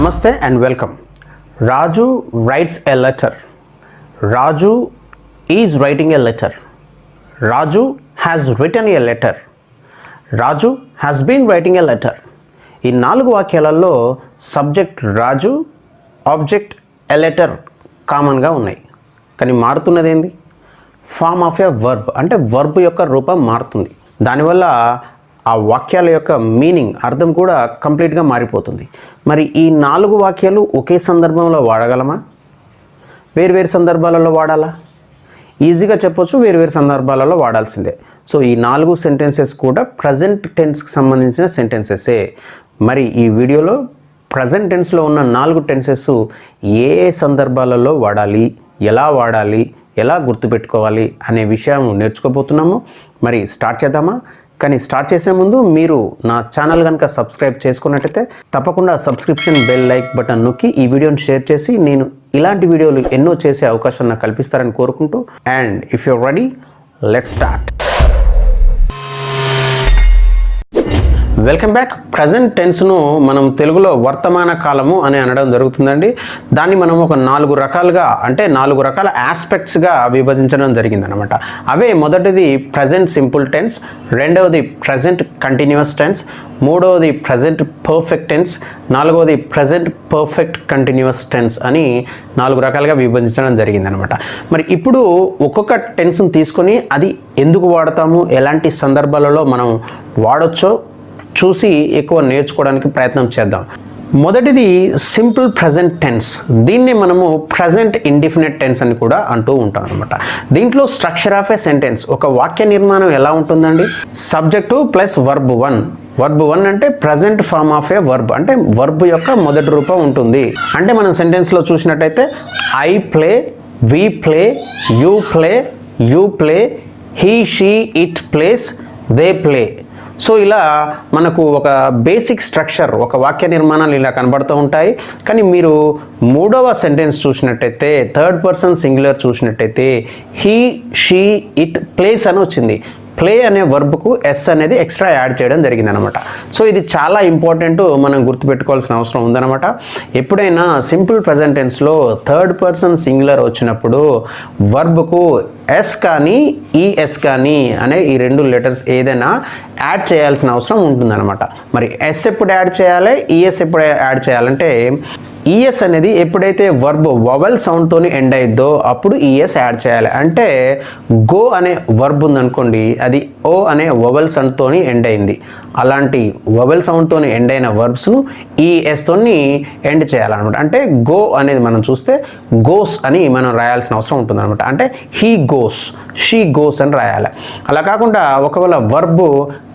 Namaste and welcome. Raju writes a letter. Raju is writing a letter. Raju has written a letter. Raju has been writing a letter. ఈ 4 వాక్యాలలో subject Raju, object a letter కామన్గా ఉన్నాయి. కానీ మారుతున్నది ఏంది? Form of a verb, అంటే verb యొక్క రూపం మారుతుంది. దానివల్ల ఆ వాక్యాల యొక్క మీనింగ్, అర్థం కూడా కంప్లీట్గా మారిపోతుంది. మరి ఈ 4 వాక్యాలు ఒకే సందర్భంలో వాడగలమా? వేరువేరు సందర్భాలలో వాడాలా? ఈజీగా చెప్పొచ్చు, వేరువేరు సందర్భాలలో వాడాల్సిందే. సో ఈ 4 సెంటెన్సెస్ కూడా ప్రజెంట్ టెన్స్కి సంబంధించిన సెంటెన్సెసే. మరి ఈ వీడియోలో ప్రజెంట్ టెన్స్లో ఉన్న 4 టెన్సెస్ ఏ ఏ సందర్భాలలో వాడాలి, ఎలా వాడాలి, ఎలా గుర్తుపెట్టుకోవాలి అనే విషయం నేర్చుకోబోతున్నాము. మరి స్టార్ట్ చేద్దామా? కానీ స్టార్ట్ చేసే ముందు మీరు నా ఛానల్ కనుక సబ్స్క్రైబ్ చేసుకున్నట్టయితే తప్పకుండా సబ్స్క్రిప్షన్ బెల్ లైక్ బటన్ నొక్కి ఈ వీడియోని షేర్ చేసి నేను ఇలాంటి వీడియోలు ఎన్నో చేసే అవకాశం నాకు కల్పిస్తారని కోరుకుంటూ, and if your ready, let's start. Welcome back. Present టెన్స్ను మనం తెలుగులో వర్తమాన కాలము అని అనడం జరుగుతుందండి. దాన్ని మనం ఒక 4 రకాలుగా, అంటే 4 రకాల ఆస్పెక్ట్స్గా విభజించడం జరిగిందనమాట. అవే మొదటిది ప్రజెంట్ సింపుల్ టెన్స్, రెండవది ప్రజెంట్ కంటిన్యూస్ టెన్స్, మూడవది ప్రజెంట్ పర్ఫెక్ట్ టెన్స్, నాలుగవది ప్రజెంట్ పర్ఫెక్ట్ కంటిన్యూస్ టెన్స్ అని 4 రకాలుగా విభజించడం జరిగిందనమాట. మరి ఇప్పుడు ఒక్కొక్క టెన్స్ని తీసుకొని అది ఎందుకు వాడతాము, ఎలాంటి సందర్భాలలో మనం వాడొచ్చో చూసి ఎక్కువ నేర్చుకోవడానికి ప్రయత్నం చేద్దాం. మొదటిది సింపుల్ ప్రజెంట్ టెన్స్. దీన్ని మనము ప్రజెంట్ ఇండిఫినిట్ టెన్స్ అని కూడా అంటూ ఉంటాం అనమాట. దీంట్లో స్ట్రక్చర్ ఆఫ్ ఎ సెంటెన్స్, ఒక వాక్య నిర్మాణం ఎలా ఉంటుందండి? Subject plus verb 1. వర్బ్ 1 అంటే present form of a verb, అంటే వర్బ్ యొక్క మొదటి రూపం ఉంటుంది. అంటే మనం సెంటెన్స్లో చూసినట్టయితే I play, we play, you play, you play, he she it plays, they play. So ఇలా మనకు ఒక బేసిక్ స్ట్రక్చర్, ఒక వాక్య నిర్మాణాలు ఇలా కనబడుతూ ఉంటాయి. కానీ మీరు మూడవ సెంటెన్స్ చూసినట్టయితే, థర్డ్ పర్సన్ సింగులర్ చూసినట్టయితే హీ షీ ఇట్ ప్లేస్ అని వచ్చింది. ప్లే అనే వర్బ్కు ఎస్ అనేది ఎక్స్ట్రా యాడ్ చేయడం జరిగిందనమాట. సో ఇది చాలా ఇంపార్టెంట్, మనం గుర్తుపెట్టుకోవాల్సిన అవసరం ఉందన్నమాట. ఎప్పుడైనా సింపుల్ ప్రజెంట్ టెన్స్లో థర్డ్ పర్సన్ సింగులర్ వచ్చినప్పుడు వర్బ్కు ఎస్ కానీ ఈఎస్ కానీ అనే ఈ 2 లెటర్స్ ఏదైనా యాడ్ చేయాల్సిన అవసరం ఉంటుందన్నమాట. మరి ఎస్ ఎప్పుడు యాడ్ చేయాలి, ఈఎస్ ఎప్పుడు యాడ్ చేయాలంటే, ఈఎస్ అనేది ఎప్పుడైతే వర్బ్ వవెల్ సౌండ్తోని ఎండ్ అయిద్దో అప్పుడు ఈఎస్ యాడ్ చేయాలి. అంటే గో అనే వర్బ్ ఉందనుకోండి, అది ఓ అనే వవెల్ సౌండ్తోని ఎండ్ అయింది. అలాంటి వవెల్ సౌండ్తోని ఎండ్ అయిన వర్బ్స్ను ఈఎస్తోని ఎండ్ చేయాలన్నమాట. అంటే గో అనేది మనం చూస్తే గోస్ అని మనం రాయాల్సిన అవసరం ఉంటుందన్నమాట. అంటే హీ గోస్, షీ గోస్ అని రాయాలి. అలా కాకుండా ఒకవేళ వర్బ్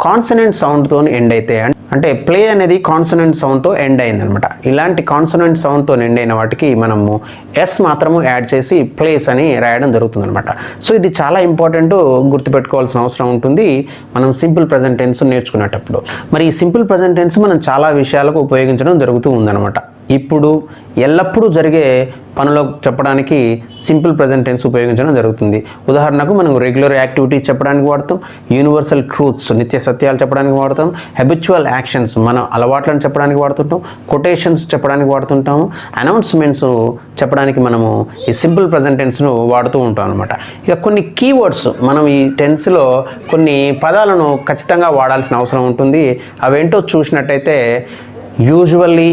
కాన్సనెంట్ సౌండ్తోని ఎండ్ అయితే, అంటే ప్లే అనేది కాన్సనెంట్ సౌండ్తో ఎండ్ అయిందనమాట. ఇలాంటి కాన్సనెంట్ సౌండ్తో ఎండ్ అయిన వాటికి మనము ఎస్ మాత్రము యాడ్ చేసి ప్లేస్ అని రాయడం జరుగుతుందనమాట. సో ఇది చాలా ఇంపార్టెంట్, గుర్తుపెట్టుకోవాల్సిన అవసరం ఉంటుంది మనం సింపుల్ ప్రజెంట్ టెన్స్ నేర్చుకునేటప్పుడు. మరి ఈ సింపుల్ ప్రజెంట్ టెన్స్ మనం చాలా విషయాలకు ఉపయోగించడం జరుగుతూ ఉందన్నమాట. ఇప్పుడు ఎల్లప్పుడూ జరిగే పనులు చెప్పడానికి సింపుల్ ప్రజెంట్ టెన్స్ ఉపయోగించడం జరుగుతుంది. ఉదాహరణకు మనం రెగ్యులర్ యాక్టివిటీస్ చెప్పడానికి వాడతాం, యూనివర్సల్ ట్రూత్స్ నిత్య సత్యాలు చెప్పడానికి వాడతాం, హ్యాబిచువల్ యాక్షన్స్ మన అలవాట్లను చెప్పడానికి వాడుతుంటాం, కొటేషన్స్ చెప్పడానికి వాడుతుంటాము, అనౌన్స్మెంట్స్ చెప్పడానికి మనము ఈ సింపుల్ ప్రజెంట్ టెన్స్ను వాడుతూ ఉంటాం అనమాట. ఇక కొన్ని కీవర్డ్స్, మనం ఈ టెన్స్లో కొన్ని పదాలను ఖచ్చితంగా వాడాల్సిన అవసరం ఉంటుంది. అవేంటో చూసినట్టయితే usually,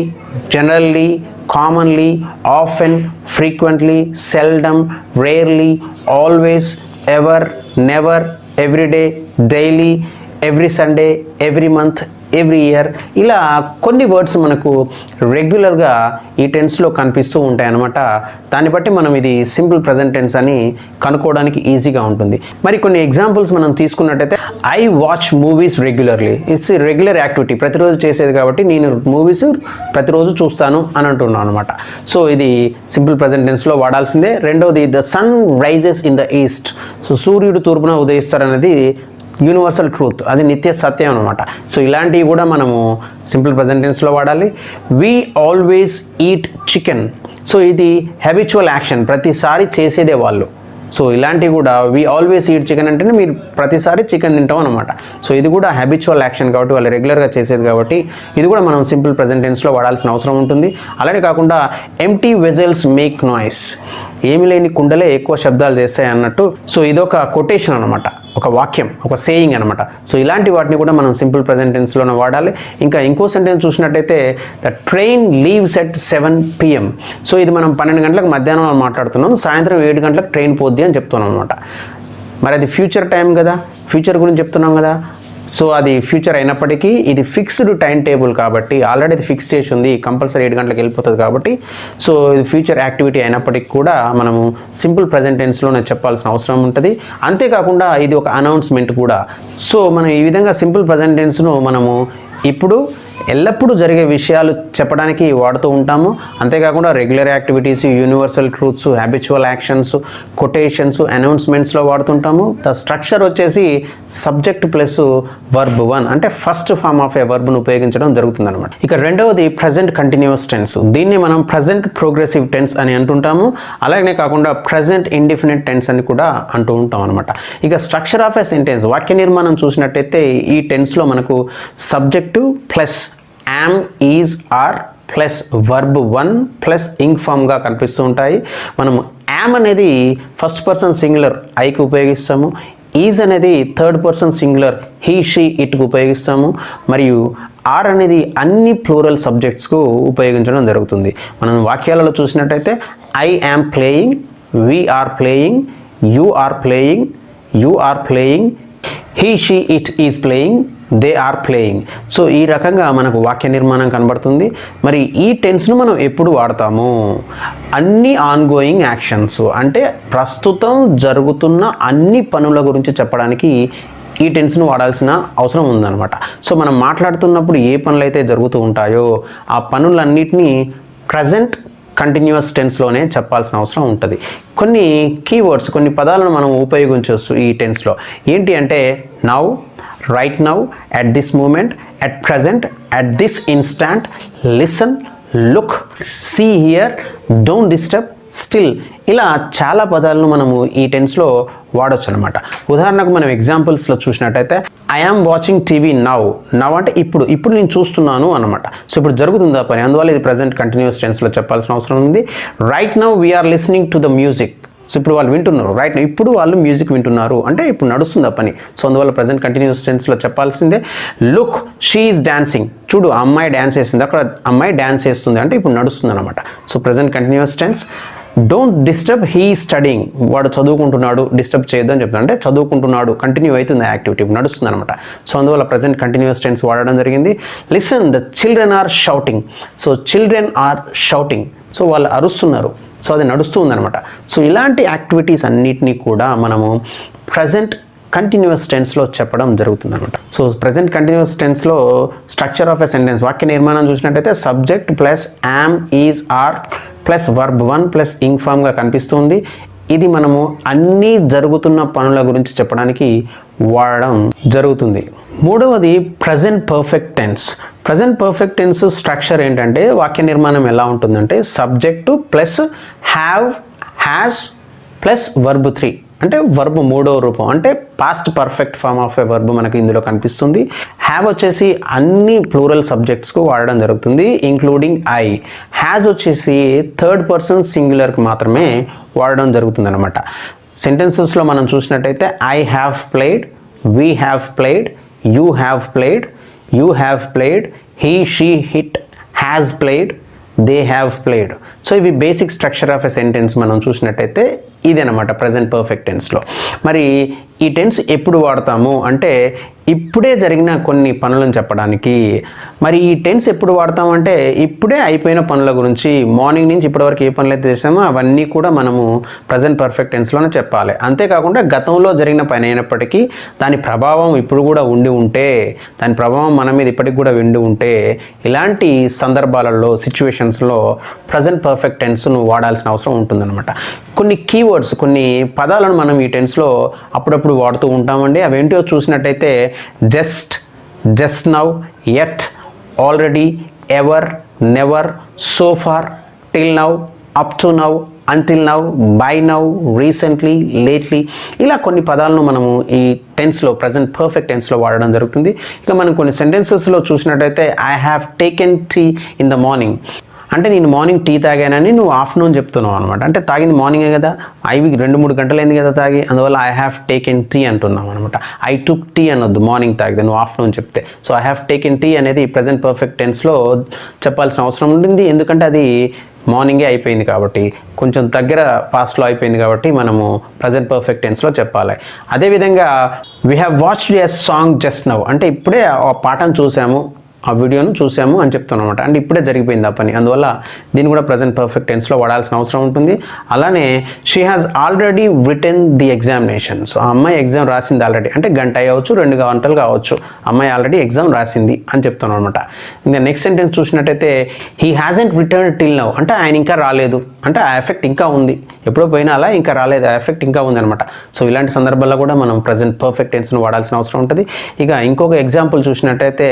generally, commonly, often, frequently, seldom, rarely, always, ever, never, every day, daily, every Sunday, every month, every year. ఇలా కొన్ని వర్డ్స్ మనకు రెగ్యులర్గా ఈ టెన్స్లో కనిపిస్తూ ఉంటాయి అన్నమాట. దాన్ని బట్టి మనం ఇది సింపుల్ ప్రజెంట్ టెన్స్ అని కనుక్కోవడానికి ఈజీగా ఉంటుంది. మరి కొన్ని ఎగ్జాంపుల్స్ మనం తీసుకున్నట్టయితే, I watch movies regularly. It's regular activity, ప్రతిరోజు చేసేది కాబట్టి నేను మూవీస్ ప్రతిరోజు చూస్తాను అని అంటున్నాను అనమాట. సో ఇది సింపుల్ ప్రజెంట్ టెన్స్లో వాడాల్సిందే. రెండవది, the sun rises in the east. So సూర్యుడు తూర్పున ఉదయిస్తారనేది యూనివర్సల్ ట్రూత్, అది నిత్య సత్యం అనమాట. సో ఇలాంటివి కూడా మనము సింపుల్ ప్రజెంట్ టెన్స్లో వాడాలి. We always eat chicken. So ఇది హ్యాబిచువల్ యాక్షన్, ప్రతిసారి చేసేదే వాళ్ళు. సో ఇలాంటివి కూడా వీ ఆల్వేస్ ఈట్ చికెన్ అంటేనే మీరు ప్రతిసారి చికెన్ తింటాం అనమాట. సో ఇది కూడా హ్యాబిచువల్ యాక్షన్ కాబట్టి వాళ్ళు రెగ్యులర్గా చేసేది కాబట్టి ఇది కూడా మనం సింపుల్ ప్రెజెంట్ టెన్స్లో వాడాల్సిన అవసరం ఉంటుంది. అలానే కాకుండా ఎంప్టీ వెజల్స్ మేక్ నాయిస్, ఏమి లేని కుండలే ఎక్కువ శబ్దాలు చేస్తాయి అన్నట్టు. సో ఇదొక కొటేషన్ అనమాట, ఒక వాక్యం, ఒక సేయింగ్ అనమాట. సో ఇలాంటి వాటిని కూడా మనం సింపుల్ ప్రెజెంట్ టెన్స్లోనే వాడాలి. ఇంకా ఇంకో సెంటెన్స్ చూసినట్టయితే the train leaves at 7 PM. So ఇది మనం 12 గంటలకు మధ్యాహ్నం మాట్లాడుతున్నాం, సాయంత్రం 7 గంటలకు ట్రైన్ పోద్ది అని చెప్తున్నాం అనమాట. మరి అది ఫ్యూచర్ టైం కదా, ఫ్యూచర్ గురించి చెప్తున్నాం కదా. సో అది ఫ్యూచర్ అయినప్పటికీ ఇది ఫిక్స్డ్ టైం టేబుల్ కాబట్టి ఆల్రెడీ అది ఫిక్స్ చేసి ఉంది, కంపల్సరీ 7 గంటలకు వెళ్ళిపోతుంది కాబట్టి సో ఇది ఫ్యూచర్ యాక్టివిటీ అయినప్పటికీ కూడా మనము సింపుల్ ప్రెజెంట్ టెన్స్లోనే చెప్పాల్సిన అవసరం ఉంటుంది. అంతేకాకుండా ఇది ఒక అనౌన్స్మెంట్ కూడా. సో మనం ఈ విధంగా సింపుల్ ప్రెజెంట్ టెన్స్ను మనము ఇప్పుడు ఎల్లప్పుడూ జరిగే విషయాలు చెప్పడానికి వాడుతూ ఉంటాము. అంతేకాకుండా regular activities, universal truths, habitual actions, quotations, అనౌన్స్మెంట్స్లో వాడుతుంటాము. ద స్ట్రక్చర్ వచ్చేసి సబ్జెక్ట్ ప్లస్ వర్బ్ 1 అంటే ఫస్ట్ ఫార్మ్ ఆఫ్ ఏ వర్బ్ను ఉపయోగించడం జరుగుతుంది అనమాట. ఇక రెండవది ప్రజెంట్ కంటిన్యూస్ టెన్స్, దీన్ని మనం ప్రజెంట్ ప్రోగ్రెసివ్ టెన్స్ అని అంటుంటాము. అలాగే కాకుండా ప్రజెంట్ ఇండిఫినిట్ టెన్స్ అని కూడా అంటూ ఉంటాం అనమాట. ఇక స్ట్రక్చర్ ఆఫ్ ఏ సెంటెన్స్, వాక్య నిర్మాణం చూసినట్టయితే ఈ టెన్స్లో మనకు subject plus am, is, are plus verb 1 plus ing ఫామ్గా కనిపిస్తూ ఉంటాయి. మనము am అనేది ఫస్ట్ పర్సన్ సింగులర్ ఐకి ఉపయోగిస్తాము, ఈజ్ అనేది third person singular he, she, ఇట్కి ఉపయోగిస్తాము, మరియు ఆర్ అనేది అన్ని ప్లూరల్ సబ్జెక్ట్స్కు ఉపయోగించడం జరుగుతుంది. మనం వాక్యాలలో చూసినట్టయితే I am playing, we are playing, you are playing, you are playing, he, she, it is playing, they are playing. So ఈ రకంగా మనకు వాక్య నిర్మాణం కనబడుతుంది. మరి ఈ టెన్స్ను మనం ఎప్పుడు వాడతాము? అన్ని ఆన్గోయింగ్ యాక్షన్స్ అంటే ప్రస్తుతం జరుగుతున్న అన్ని పనుల గురించి చెప్పడానికి ఈ టెన్స్ను వాడాల్సిన అవసరం ఉందన్నమాట. సో మనం మాట్లాడుతున్నప్పుడు ఏ పనులు అయితే జరుగుతూ ఉంటాయో ఆ పనులన్నిటినీ ప్రజెంట్ కంటిన్యూస్ టెన్స్లోనే చెప్పాల్సిన అవసరం ఉంటుంది. కొన్ని కీవర్డ్స్, కొన్ని పదాలను మనం ఉపయోగించవచ్చు ఈ టెన్స్లో. ఏంటి అంటే now, right now, at this moment, at present, at this instant, listen, look, see here, don't disturb, still, ఇలా చాలా పదాలను మనము ఈ టెన్స్లో వాడవచ్చు అనమాట. ఉదాహరణకు మనం ఎగ్జాంపుల్స్లో చూసినట్టయితే I am watching TV now, now అంటే ఇప్పుడు నేను చూస్తున్నాను అనమాట. సో ఇప్పుడు జరుగుతుందా పని, అందువల్ల ఇది ప్రజెంట్ కంటిన్యూస్ టెన్స్లో చెప్పాల్సిన అవసరం ఉంది. Right now we are listening to the music, so ఇప్పుడు వాళ్ళు వింటున్నారు, రైట్ ఇప్పుడు వాళ్ళు మ్యూజిక్ వింటున్నారు అంటే ఇప్పుడు నడుస్తుంది ఆ పని. సో అందువల్ల ప్రజెంట్ కంటిన్యూస్ టెన్స్లో చెప్పాల్సిందే. లుక్ షీ ఈజ్ డాన్సింగ్, చూడు ఆ అమ్మాయి డ్యాన్స్ చేస్తుంది, అక్కడ అమ్మాయి డ్యాన్స్ చేస్తుంది అంటే ఇప్పుడు నడుస్తుంది అనమాట. So present continuous tense. Don't disturb, he studying, వాడు చదువుకుంటున్నాడు, డిస్టర్బ్ చేయొద్దు అని చెప్తాను అంటే చదువుకుంటున్నాడు, కంటిన్యూ అవుతుంది యాక్టివిటీ, నడుస్తుంది అనమాట. సో అందువల్ల ప్రజెంట్ కంటిన్యూస్ టెన్స్ వాడడం జరిగింది. Listen, the children are shouting, so children are shouting, so వాళ్ళు అరుస్తున్నారు, సో అది నడుస్తూ ఉందన్నమాట. సో ఇలాంటి యాక్టివిటీస్ అన్నిటినీ కూడా మనము ప్రజెంట్ కంటిన్యూస్ టెన్స్లో చెప్పడం జరుగుతుంది అనమాట. సో ప్రజెంట్ కంటిన్యూస్ టెన్స్లో స్ట్రక్చర్ ఆఫ్ ఎ సెంటెన్స్, వాక్య నిర్మాణం చూసినట్టయితే subject plus am, is, are plus verb 1 plus ing ఫామ్గా కనిపిస్తుంది. ఇది మనము అన్నీ జరుగుతున్న పనుల గురించి చెప్పడానికి వాడడం జరుగుతుంది. మూడవది present perfect tense. Present perfect tense structure ఏంటంటే వాక్య నిర్మాణం ఎలా ఉంటుందంటే subject plus have, has plus verb 3 అంటే వర్బ్ 3వ రూపం అంటే past perfect form of a verb మనకి ఇందులో కనిపిస్తుంది. హ్యావ్ వచ్చేసి అన్ని ప్లూరల్ సబ్జెక్ట్స్కు వాడడం జరుగుతుంది ఇంక్లూడింగ్ ఐ. హ్యాజ్ వచ్చేసి థర్డ్ పర్సన్ సింగులర్కి మాత్రమే వాడడం జరుగుతుంది అనమాట. సెంటెన్సెస్లో మనం చూసినట్టయితే I have played, we have played, you have played, you have played, he, she, it has played, they have played. So ఇవి basic structure of a sentence మనం చూసినట్టయితే ఇదేనమాట ప్రజెంట్ పర్ఫెక్ట్ టెన్స్లో. మరి ఈ టెన్స్ ఎప్పుడు వాడతాము అంటే ఇప్పుడే జరిగిన కొన్ని పనులను చెప్పడానికి. మరి ఈ టెన్స్ ఎప్పుడు వాడతామంటే ఇప్పుడే అయిపోయిన పనుల గురించి, మార్నింగ్ నుంచి ఇప్పటివరకు ఏ పనులు అయితే చేసామో అవన్నీ కూడా మనము ప్రజెంట్ పర్ఫెక్ట్ టెన్స్లోనే చెప్పాలి. అంతేకాకుండా గతంలో జరిగిన పని అయినప్పటికీ దాని ప్రభావం ఇప్పుడు కూడా ఉండి ఉంటే, దాని ప్రభావం మన మీద ఇప్పటికి కూడా ఉండి ఉంటే ఇలాంటి సందర్భాలలో, సిచ్యువేషన్స్లో ప్రజెంట్ పర్ఫెక్ట్ టెన్స్ను వాడాల్సిన అవసరం ఉంటుందన్నమాట. కొన్ని కీవర్డ్స్, కొన్ని పదాలను మనం ఈ టెన్స్లో అప్పుడప్పుడు వాడుతూ ఉంటామండి. అవేంటో చూసినట్టయితే just, just now, yet, already, ever, never, so far, till now, up to now, until now, by now, recently, lately ఇలా కొన్ని పదాలను మనము ఈ టెన్స్లో ప్రజెంట్ పర్ఫెక్ట్ టెన్స్లో వాడడం జరుగుతుంది. ఇక మనం కొన్ని సెంటెన్సెస్లో చూసినట్టయితే I have taken tea in the morning అంటే నేను మార్నింగ్ టీ తాగానని నువ్వు ఆఫ్టర్నూన్ చెప్తున్నావు అనమాట. అంటే తాగింది మార్నింగే కదా, అవి 2-3 గంటలైంది కదా తాగి, అందువల్ల ఐ హ్యావ్ టేకెన్ టీ అంటున్నావు అనమాట. ఐ టుక్ టీ అనొద్దు మార్నింగ్ తాగితే, నువ్వు ఆఫ్టర్నూన్ చెప్తే. So I have taken tea అనేది ప్రజెంట్ పర్ఫెక్ట్ టెన్స్లో చెప్పాల్సిన అవసరం ఉంటుంది, ఎందుకంటే అది మార్నింగే అయిపోయింది కాబట్టి, కొంచెం దగ్గర పాస్ట్లో అయిపోయింది కాబట్టి మనము ప్రజెంట్ పర్ఫెక్ట్ టెన్స్లో చెప్పాలి. అదేవిధంగా we have watched a song just now అంటే ఇప్పుడే ఆ పాటను చూసాము, ఆ వీడియోను చూసాము అని చెప్తున్నాం అనమాట. అంటే ఇప్పుడే జరిగిపోయింది ఆ పని, అందువల్ల దీన్ని కూడా ప్రజెంట్ పర్ఫెక్ట్ టెన్స్లో వాడాల్సిన అవసరం ఉంటుంది. అలానే she has already written the examination. So ఆ అమ్మాయి ఎగ్జామ్ రాసింది ఆల్రెడీ, అంటే గంట అవ్వచ్చు 2 గంటలు కావచ్చు, అమ్మాయి ఆల్రెడీ ఎగ్జామ్ రాసింది అని చెప్తున్నాం అనమాట. ఇంకా నెక్స్ట్ సెంటెన్స్ చూసినట్టయితే he hasn't return till now అంటే ఆయన ఇంకా రాలేదు, అంటే ఆ ఎఫెక్ట్ ఇంకా ఉంది, ఎప్పుడో పోయినా అలా ఇంకా రాలేదు, ఆ ఎఫెక్ట్ ఇంకా ఉంది అనమాట. సో ఇలాంటి సందర్భాల్లో కూడా మనం ప్రజెంట్ పర్ఫెక్ట్ టెన్స్ను వాడాల్సిన అవసరం ఉంటుంది. ఇక ఇంకొక ఎగ్జాంపుల్ చూసినట్టయితే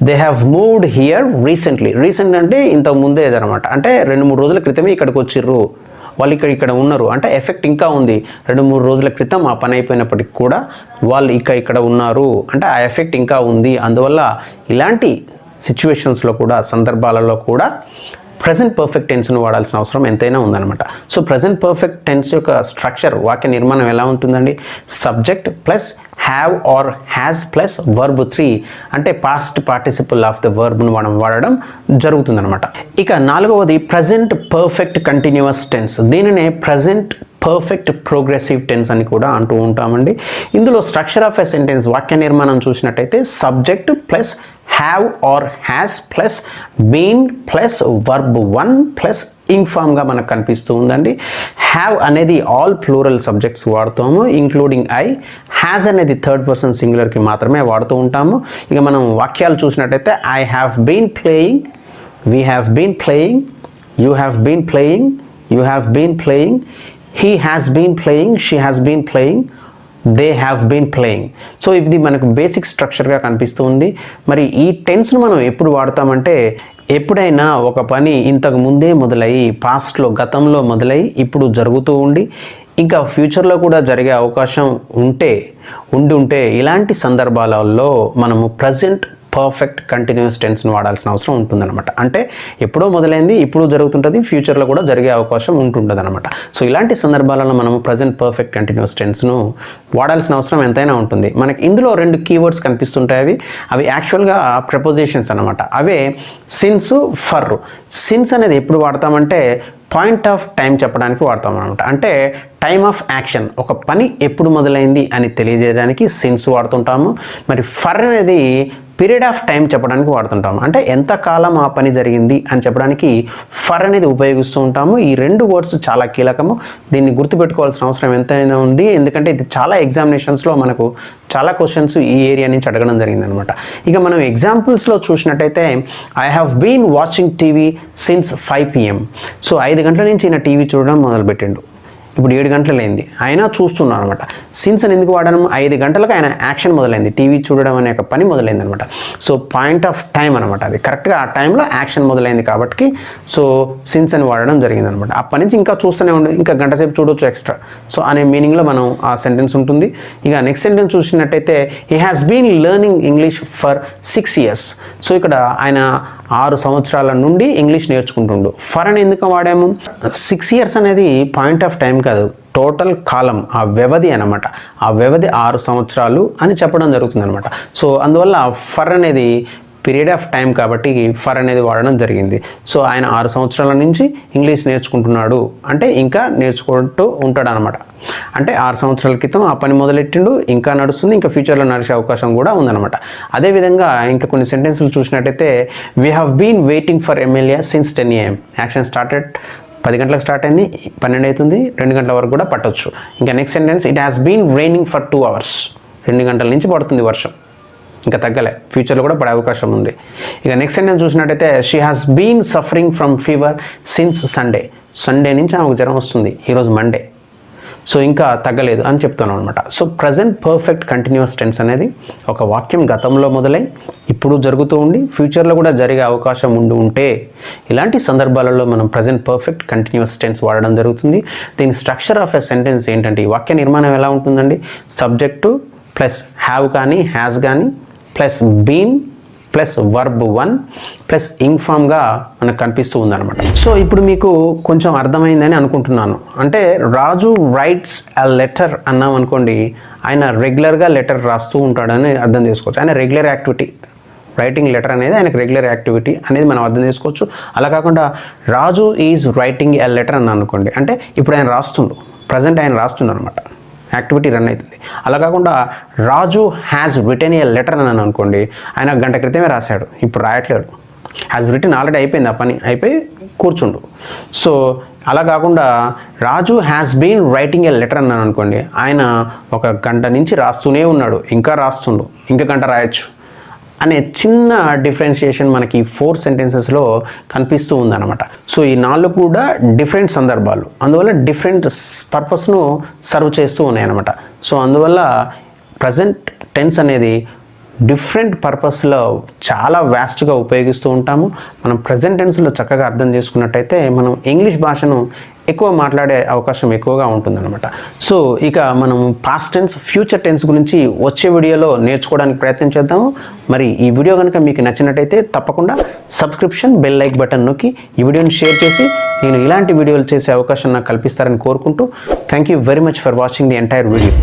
they have moved here recently. Recent అంటే ఇంతకు ముందే అనమాట, అంటే 2-3 రోజుల క్రితమే ఇక్కడికి వచ్చిర్రు, వాళ్ళు ఇక్కడ ఉన్నారు, అంటే ఎఫెక్ట్ ఇంకా ఉంది. 2-3 రోజుల క్రితం ఆ పని అయిపోయినప్పటికి కూడా వాళ్ళు ఇక్కడ ఉన్నారు, అంటే ఆ ఎఫెక్ట్ ఇంకా ఉంది. అందువల్ల ఇలాంటి సిచ్యువేషన్స్లో కూడా, సందర్భాలలో కూడా ప్రజెంట్ పర్ఫెక్ట్ టెన్స్ను వాడాల్సిన అవసరం ఎంతైనా ఉందన్నమాట. సో ప్రజెంట్ పర్ఫెక్ట్ టెన్స్ యొక్క స్ట్రక్చర్, వాక్య నిర్మాణం ఎలా ఉంటుందండి? Subject plus have or has plus verb 3 అంటే పాస్ట్ పార్టిసిపుల్ ఆఫ్ ద వర్బ్ను మనం వాడడం జరుగుతుందన్నమాట. ఇక 4వది ప్రజెంట్ పర్ఫెక్ట్ కంటిన్యూస్ టెన్స్. దీనినే ప్రజెంట్ పర్ఫెక్ట్ ప్రోగ్రెసివ్ టెన్స్ అని కూడా అంటూ ఉంటామండి. ఇందులో స్ట్రక్చర్ ఆఫ్ ఎ సెంటెన్స్, వాక్య నిర్మాణం చూసినట్టయితే subject plus have or has plus been plus verb 1 plus ఇంఫామ్గా మనకు కనిపిస్తూ ఉందండి. హ్యావ్ అనేది ఆల్ ప్లూరల్ సబ్జెక్ట్స్ వాడుతాము, ఇంక్లూడింగ్ ఐ. హ్యాస్ అనేది థర్డ్ పర్సన్ సింగులర్కి మాత్రమే వాడుతూ ఉంటాము. ఇక మనం వాక్యాలు చూసినట్టయితే I have been playing, we have been playing, you have been playing, you have been playing, he has been playing, she has been playing, they have been playing. So ఇది మనకు బేసిక్ స్ట్రక్చర్గా కనిపిస్తూ ఉంది. మరి ఈ టెన్స్ను మనం ఎప్పుడు వాడతామంటే, ఎప్పుడైనా ఒక పని ఇంతకు ముందే మొదలయ్యి, పాస్ట్లో గతంలో మొదలయ్యి ఇప్పుడు జరుగుతూ ఉండి ఇంకా ఫ్యూచర్లో కూడా జరిగే అవకాశం ఉంటే ఇలాంటి సందర్భాలలో మనము ప్రజెంట్ పర్ఫెక్ట్ కంటిన్యూస్ టెన్స్ను వాడాల్సిన అవసరం ఉంటుందన్నమాట. అంటే ఎప్పుడో మొదలైంది, ఇప్పుడు జరుగుతుంటుంది, ఫ్యూచర్లో కూడా జరిగే అవకాశం ఉంటుంటుంది అనమాట. సో ఇలాంటి సందర్భాలలో మనము ప్రజెంట్ పర్ఫెక్ట్ కంటిన్యూస్ టెన్స్ను వాడాల్సిన అవసరం ఎంతైనా ఉంటుంది. మనకి ఇందులో 2 కీవర్డ్స్ కనిపిస్తుంటాయి. అవి యాక్చువల్గా ప్రపోజిషన్స్ అనమాట. అవే సిన్స్, ఫర్. సిన్స్ అనేది ఎప్పుడు వాడతామంటే పాయింట్ ఆఫ్ టైం చెప్పడానికి వాడతాం అనమాట. అంటే టైమ్ ఆఫ్ యాక్షన్, ఒక పని ఎప్పుడు మొదలైంది అని తెలియజేయడానికి సిన్స్ వాడుతుంటాము. మరి ఫర్ అనేది పీరియడ్ ఆఫ్ టైం చెప్పడానికి వాడుతుంటాము, అంటే ఎంత కాలం ఆ పని జరిగింది అని చెప్పడానికి ఫర్ అనేది ఉపయోగిస్తూ ఉంటాము. ఈ 2 వర్డ్స్ చాలా కీలకము, దీన్ని గుర్తుపెట్టుకోవాల్సిన అవసరం ఎంతైనా ఉంది. ఎందుకంటే ఇది చాలా ఎగ్జామినేషన్స్లో మనకు చాలా క్వశ్చన్స్ ఈ ఏరియా నుంచి అడగడం జరిగిందనమాట. ఇక మనం ఎగ్జాంపుల్స్లో చూసినట్టయితే I have been watching TV since 5 PM. So 5 గంటల నుంచి ఈయన టీవీ చూడడం మొదలుపెట్టిండు, ఇప్పుడు 7 గంటలైంది, అయినా చూస్తున్నాను అనమాట. సిన్స్ అని ఎందుకు వాడడం? 5 గంటలకు ఆయన యాక్షన్ మొదలైంది, టీవీ చూడడం అనే ఒక పని మొదలైంది అనమాట. సో పాయింట్ ఆఫ్ టైం అనమాట, అది కరెక్ట్గా ఆ టైంలో యాక్షన్ మొదలైంది కాబట్టి సో సిన్స్ అని వాడడం జరిగింది అనమాట. అప్పటి నుంచి ఇంకా చూస్తూనే ఉండు, ఇంకా గంట సేపు చూడొచ్చు ఎక్స్ట్రా, సో అనే మీనింగ్లో మనం ఆ సెంటెన్స్ ఉంటుంది. ఇక నెక్స్ట్ సెంటెన్స్ చూసినట్టయితే he has been learning English for 6 years. So ఇక్కడ ఆయన 6 సంవత్సరాల నుండి ఇంగ్లీష్ నేర్చుకుంటుండు. ఫర్ అని ఎందుకు వాడాము? 6 years అనేది పాయింట్ ఆఫ్ టైం కాదు, టోటల్ కాలం, ఆ వ్యవధి అనమాట. ఆ వ్యవధి 6 సంవత్సరాలు అని చెప్పడం జరుగుతుంది అనమాట. సో అందువల్ల ఫర్ అనేది పీరియడ్ ఆఫ్ టైం కాబట్టి ఫర్ అనేది వాడడం జరిగింది. సో ఆయన 6 సంవత్సరాల నుంచి ఇంగ్లీష్ నేర్చుకుంటున్నాడు అంటే ఇంకా నేర్చుకుంటూ ఉంటాడు అనమాట. అంటే 6 సంవత్సరాల క్రితం ఆ పని మొదలెట్టిండు, ఇంకా నడుస్తుంది, ఇంకా ఫ్యూచర్లో నడిచే అవకాశం కూడా ఉందన్నమాట. అదేవిధంగా ఇంకా కొన్ని సెంటెన్సులు చూసినట్టయితే we have been waiting for MLA since 10 AM. Action started 10 గంటలకు స్టార్ట్ అయింది, 12 అవుతుంది, 2 గంటల వరకు కూడా పట్టొచ్చు. ఇంకా next sentence it has been raining for 2 hours. 2 గంటల నుంచి పడుతుంది వర్షం, ఇంకా తగ్గలే, ఫ్యూచర్లో కూడా పడే అవకాశం ఉంది. ఇక నెక్స్ట్ సెంటెన్స్ చూసినట్టయితే she has been suffering from fever since Sunday. Sunday నుంచి ఆమెకు జ్వరం వస్తుంది, ఈరోజు మండే. సో ఇంకా తగ్గలేదు అని చెప్తాను అనమాట. So present perfect continuous tense అనేది ఒక వాక్యం గతంలో మొదలై ఇప్పుడు జరుగుతూ ఉండి ఫ్యూచర్లో కూడా జరిగే అవకాశం ఉంటే ఇలాంటి సందర్భాలలో మనం ప్రజెంట్ పర్ఫెక్ట్ కంటిన్యూస్ టెన్స్ వాడడం జరుగుతుంది. దీని స్ట్రక్చర్ ఆఫ్ ఎ సెంటెన్స్ ఏంటంటే ఈ వాక్య నిర్మాణం ఎలా ఉంటుందండి, సబ్జెక్టు ప్లస్ హ్యావ్ కానీ హ్యాస్ కానీ plus been plus verb 1 plus ఇన్ఫామ్గా మనకు కనిపిస్తూ ఉందన్నమాట. సో ఇప్పుడు మీకు కొంచెం అర్థమైందని అనుకుంటున్నాను. అంటే రాజు రైట్స్ అ లెటర్ అన్నాం అనుకోండి, ఆయన రెగ్యులర్గా లెటర్ రాస్తూ ఉంటాడని అర్థం చేసుకోవచ్చు. ఆయన రెగ్యులర్ యాక్టివిటీ, రైటింగ్ లెటర్ అనేది ఆయనకు రెగ్యులర్ యాక్టివిటీ అనేది మనం అర్థం చేసుకోవచ్చు. అలా కాకుండా రాజు ఈజ్ రైటింగ్ ఎ లెటర్ అని అనుకోండి, అంటే ఇప్పుడు ఆయన రాస్తుండు, ప్రజెంట్ ఆయన రాస్తుండు అనమాట, యాక్టివిటీ రన్ అవుతుంది. అలా కాకుండా Raju has return A letter అని అనుకోండి, ఆయన గంట క్రితమే రాశాడు, ఇప్పుడు రాయట్లేడు, హ్యాస్ రిటన్ ఆల్రెడీ అయిపోయింది, ఆ పని అయిపోయి కూర్చుండు. సో అలా కాకుండా Raju has been writing a letter అన్నాను అనుకోండి, ఆయన ఒక గంట నుంచి రాస్తూనే ఉన్నాడు, ఇంకా రాస్తుండు, ఇంకా గంట రాయొచ్చు అనే చిన్న డిఫరెన్షియేషన్ మనకి 4 సెంటెన్సెస్లో కనిపిస్తూ ఉందన్నమాట. సో ఈ 4 కూడా డిఫరెంట్ సందర్భాలు, అందువల్ల డిఫరెంట్ పర్పస్ను సర్వ్ చేస్తూ ఉన్నాయి అన్నమాట. సో అందువల్ల ప్రజెంట్ టెన్స్ అనేది డిఫరెంట్ పర్పస్లో చాలా వ్యాస్ట్గా ఉపయోగిస్తూ ఉంటాము. మనం ప్రజెంట్ టెన్స్లో చక్కగా అర్థం చేసుకున్నట్టయితే మనం ఇంగ్లీష్ భాషను ఎక్కువ మాట్లాడే అవకాశం ఎక్కువగా ఉంటుందన్నమాట. సో ఇక మనం పాస్ట్ టెన్స్, ఫ్యూచర్ టెన్స్ గురించి వచ్చే వీడియోలో నేర్చుకోవడానికి ప్రయత్నం చేద్దాము. మరి ఈ వీడియో కనుక మీకు నచ్చినట్టయితే తప్పకుండా సబ్స్క్రిప్షన్ బెల్ లైక్ బటన్ నొక్కి ఈ వీడియోని షేర్ చేసి నేను ఇలాంటి వీడియోలు చేసే అవకాశం నాకు కల్పిస్తారని కోరుకుంటూ thank you very much for watching the entire video.